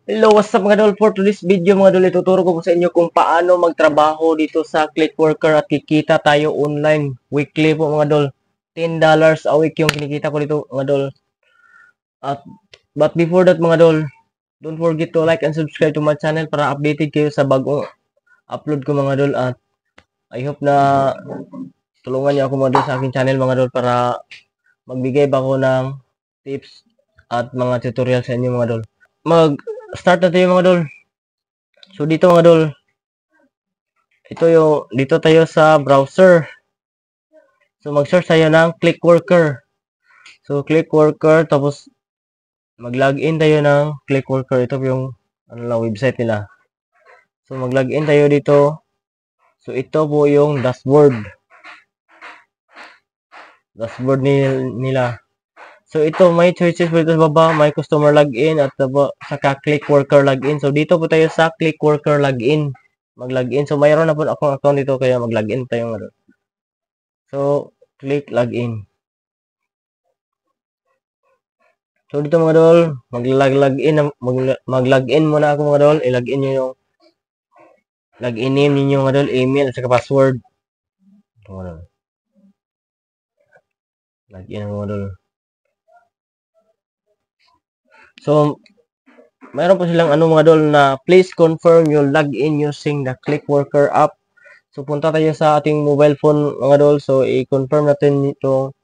Hello, what's up mga dol? For today's video mga dol, ituturo ko po sa inyo kung paano magtrabaho dito sa Clickworker at kikita tayo online. Weekly po mga dol. $10 a week yung kinikita ko dito mga dol. But before that mga dol, don't forget to like and subscribe to my channel para updated kayo sa bagong upload ko mga dol. At I hope na tulungan niyo ako mga dol sa aking channel mga dol para magbigay ba ako ng tips at mga tutorial sa inyo mga dol. Mag-start na tayo mga dol. So dito mga dol, dito tayo sa browser. So mag-search tayo ng Clickworker. So Clickworker, tapos mag-login tayo ng Clickworker. Ito yung website nila. So mag-login tayo dito. So ito po yung dashboard. Dashboard nila. So ito may choices po dito sa baba, may customer login at saka Clickworker login. So dito po tayo sa Clickworker login. Mag-login. So mayroon na po akong account dito kaya mag-login tayo nga. So click login. So dito mga dol, mag-login muna ako mga dol. I-login niyo yung login name niyo mga dol, email at saka password. Ito mga dol. Login mga dol. So mayroon po silang mga dol na please confirm your login using the Clickworker app. So punta tayo sa ating mobile phone mga dol. So i-confirm natin itong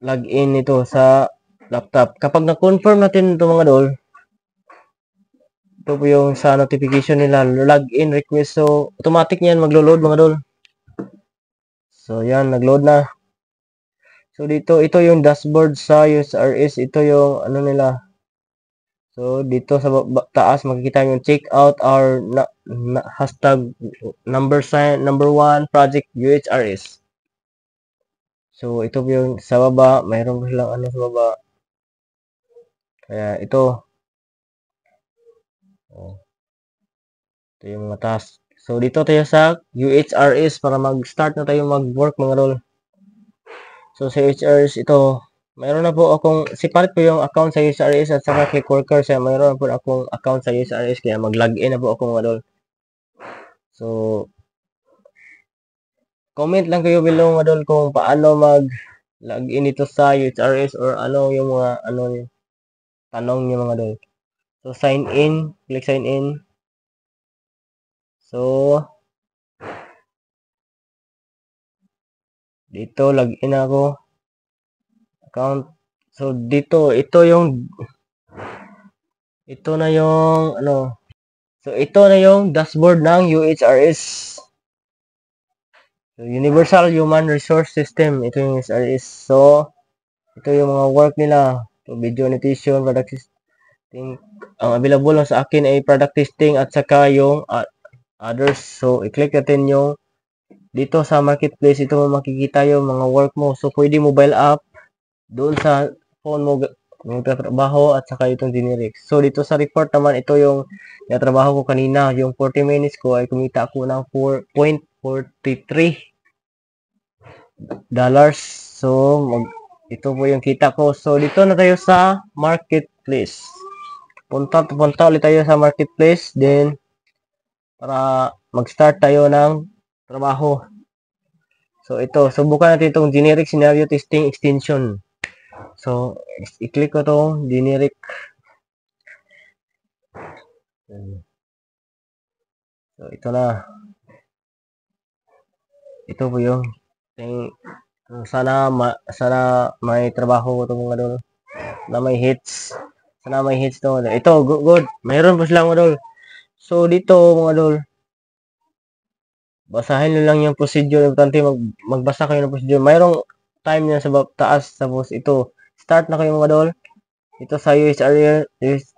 login nito sa laptop. Kapag na-confirm natin ito mga dol, ito po yung sa notification nila, login request. So automatic yan maglo-load mga dol. So yan, nag-load na. So dito, ito yung dashboard sa USRS. Ito yung nila. So dito sa taas makikita yung check out our hashtag number 1 project UHRS. So ito po yung sa baba, mayroon po silang sa baba. Kaya ito. Ito yung mga task. So dito tayo sa UHRS para mag-start na tayo mag-work mga dol. So sa UHRS ito, mayroon na po akong, separate po yung account sa UHRS at saka Clickworker. So mayroon na po akong account sa UHRS kaya mag-login na po ako mga dol. So comment lang kayo below mga dol kung paano mag-login ito sa UHRS or ano yung mga tanong niyo mga dol. So sign in, click sign in. So dito login ako. Account. So dito, ito na yung So ito na yung dashboard ng UHRS. So, Universal Human Resource System. Ito yung UHRS. So ito yung mga work nila. So, video annotation, product testing. Ang available lang sa akin ay product testing at saka yung others. So i-click natin yung dito sa marketplace. Ito mo makikita yung mga work mo. So pwede mobile app doon sa phone mo yung trabaho at saka itong generic. So dito sa report naman, ito yung trabaho ko kanina. Yung 40 minutes ko ay kumita ako ng $4.43. So ito po yung kita ko. So dito na tayo sa marketplace. Punta ulit tayo sa marketplace. Then para mag-start tayo ng trabaho. So ito, subukan natin itong generic scenario testing extension. So, i-click ko itong generic. So, ito na. Ito po yung sana may trabaho ko itong mga dol. Na may hits. Sana may hits to. Ito, good. Mayroon po sila mga dol. So, dito mga dol. Basahin nyo lang yung procedure. Importante magbasa kayo ng procedure. Mayroong time niya sa taas. Tapos ito. Start na kayo mga dol. Ito sa UHRS.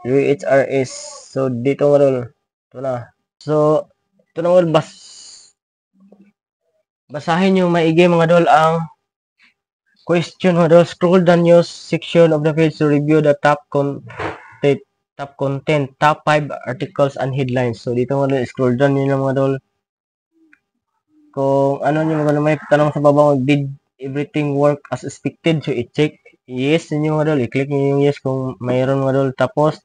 So, dito mga dol. Ito na. So, ito na mga basahin nyo maigi mga dol ang question mga dol. Scroll the news section of the page to review the top content, top 5 articles and headlines. So, dito mga dol, scroll down nyo lang mga dol. Kung ano nyo mga dol, may tanong sa baba, did everything work as expected? So, i-check yes ninyo mga dol. I-click nyo yung yes kung mayroon mga dol. Tapos,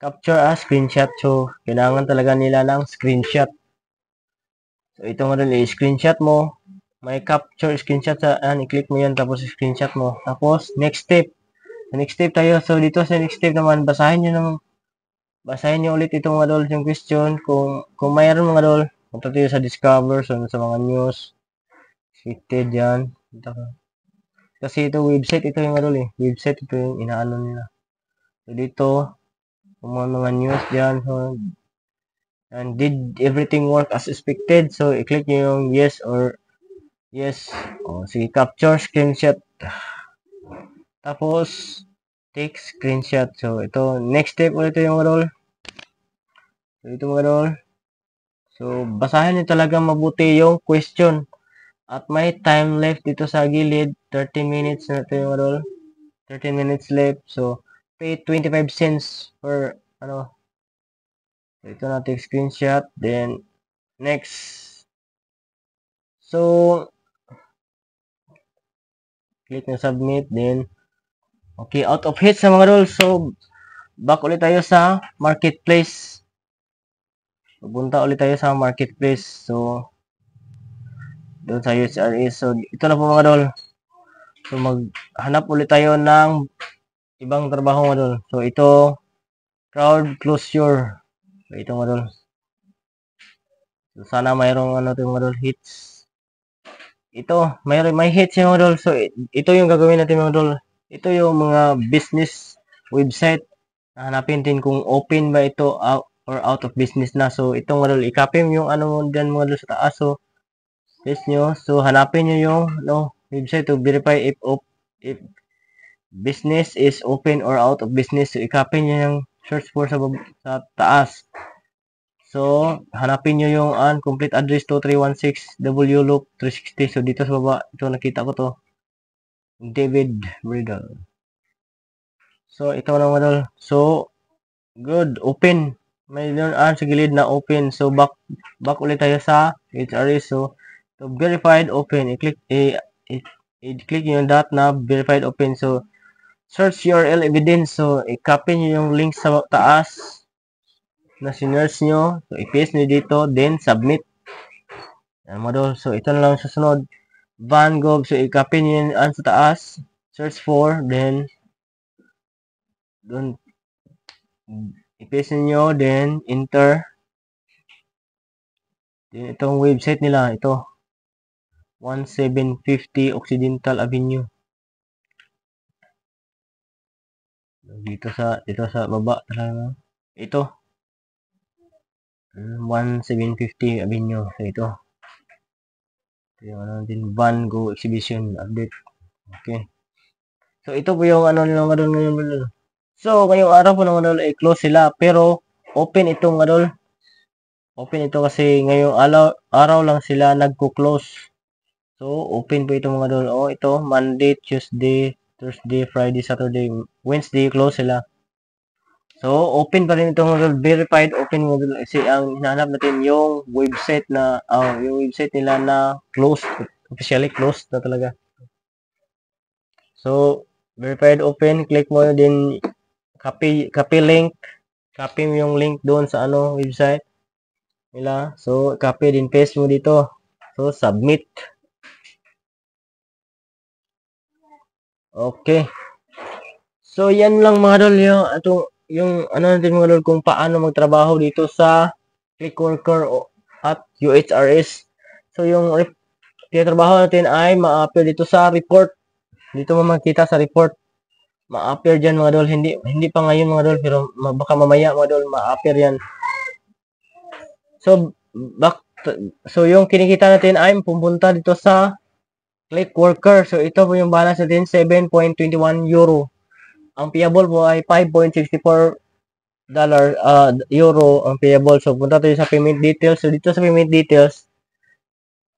capture a screenshot. So, kailangan talaga nila ng screenshot. So, ito nga rin, i-screenshot mo. May capture screenshot i-click mo yan, tapos screenshot mo. Tapos, next step. Next step tayo. So, dito sa next step naman, basahin nyo ulit itong mga dol, yung question. Kung mayroon mga dol, punta tayo sa Discover, so sa mga news. Cited yan. Kasi ito website, ito yung dol website, ito yung inaano nila. So, dito, kung mga news dyan, so, and did everything work as expected? So, i-click nyo yung yes or yes. O, sige, capture screenshot. Tapos, take screenshot. So, ito, next step ulit yung role. So, ito mga role. So, basahin nyo talaga mabuti yung question. At may time left dito sa gilid. 30 minutes na ito yung role. 30 minutes left. So, pay 25 cents per, so, ito na, take screenshot. Then, next. So, click na submit. Then, okay, out of hits sa mga role. So, back ulit tayo sa marketplace. Pupunta ulit tayo sa marketplace. So, doon sa UHRS. So, ito na po mga dol. So, maghanap ulit tayo ng ibang trabaho mga dol. So, ito, crowd closure. So, ito mga dol. So, sana mayroong ito mga dol, hits. Ito, may hits yung mga dol. So, ito yung gagawin natin mga dol. Ito yung mga business website. Hanapin din kung open ba ito or out of business na. So, ito mga dol, i-copy mo yung mo dyan mga dol sa taas. So, paste nyo. So, hanapin nyo yung website to verify if business is open or out of business. So, i-copy nyo yung search for sa taas. So, hanapin nyo yung complete address 2316 W Loop 360. So, dito sa baba, ito nakita ko to. David Bridal. So, ito na mga dol. So, good. Open. May doon sa gilid na open. So, back ulit tayo sa HRS. So, to verified open. I-click yung dot na verified open. So, search URL evidence. So, i-copy nyo yung link sa taas na sinerge nyo. So, i-paste nyo dito. Then, submit. Yan mga dol. So, ito na lang sa sunod. Van Gogh. So, i-copy nyo yung sa taas. Search for. Then, doon, i-paste nyo. Then, enter. Then, itong website nila. Ito. 1750 Occidental Avenue. Dito sa baba talaga. Ito. 1750 Avenue. So, ito. Ito yung din Van Gogh Exhibition update. Okay. So, ito po yung nila nga doon ngayon. So, ngayong araw po naman doon close sila. Pero, open itong nga doon. Open ito kasi ngayong araw lang sila nagko-close. So, open po itong mga doon. Ito, Monday, Tuesday, Thursday, Friday, Saturday, Wednesday, close sila. So, open pa rin itong verified open model kasi ang hinahanap natin yung website na yung website nila na closed, officially closed na talaga. So, verified open, click mo din copy link, copy mo yung link doon sa website nila. So, copy din paste mo dito. So, submit. Okay. So, yan lang mga dol yung natin mga dol kung paano magtrabaho dito sa Clickworker at UHRS. So, yung tinatrabaho natin ay ma-appear dito sa report. Dito mo makita sa report. Ma-appear dyan mga dol. Hindi pa ngayon mga dol, pero baka mamaya mga dol ma-appear yan. So, yung kinikita natin ay pupunta dito sa Clickworker. So, ito po yung balance natin, 7.21 euro. Ang payable po ay 5.64 euro ang payable. So, punta tayo sa payment details. So, dito sa payment details,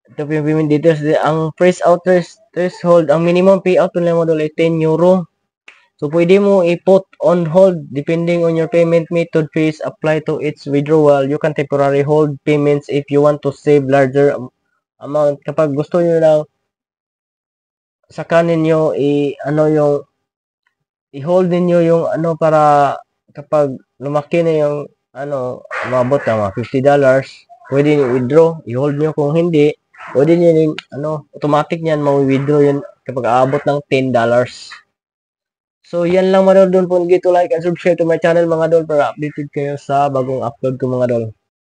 ito po yung payment details. Ang price out threshold, ang minimum payout nila mo doon ay 10 euro. So, pwede mo i-put on hold depending on your payment method fees apply to its withdrawal. You can temporarily hold payments if you want to save larger amount. Kapag gusto nyo lang saka ninyo i-hold ninyo yung para kapag lumaki na yung umabot na mga $50, pwede niyo withdraw, i-hold niyo. Kung hindi, pwede niyo din automatic niyan ma-withdraw yun kapag aabot ng $10. So yan lang mga dol, don't forget to like and subscribe to my channel mga dol para updated kayo sa bagong upload ko mga dol.